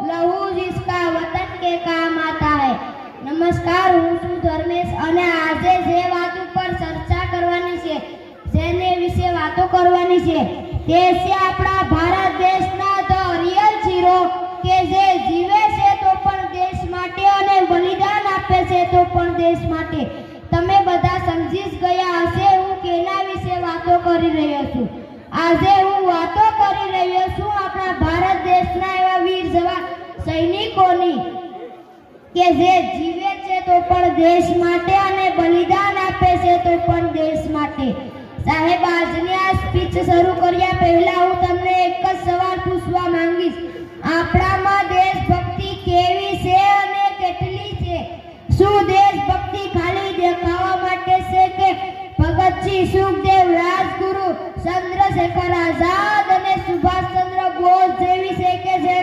लहू जिसका वतन के काम आता है। नमस्कार, હું છું ધર્મેશ અને આજે જે વાત ઉપર ચર્ચા કરવાની છે, જેને વિશે વાતો કરવાની છે, તે છે આપણા ભારત દેશના ધ રિયલ હીરો કે જે જીવે છે તો પણ દેશ માટે અને બલિદાન આપે છે તો પણ દેશ માટે। તમે બધા સમજી જ ગયા હશે હું કેના વિશે વાતો કરી રહ્યો છું। આજે હું વાતો કરી રહ્યો છું આપણા ભારત દેશના એવા વીર જવાન સૈનિકોની કે જે જીવે છે તો પણ દેશ માટે અને બલિદાન આપે છે તો પણ દેશ માટે। સાહેબ, આજની આ સ્પીચ શરૂ કર્યા પહેલા હું તમને એક જ સવાલ પૂછવા માંગીશ, આપણામાં દેશભક્તિ કેવી છે અને કેટલી છે? શું દેશભક્તિ ખાલી દેખાવા માટે છે કે ભગતસિંહ, સુખદેવ, રાજગુરુ, ચંદ્રશેખર આઝાદ અને સુભાષચંદ્ર બોઝ જેવી છે કે જે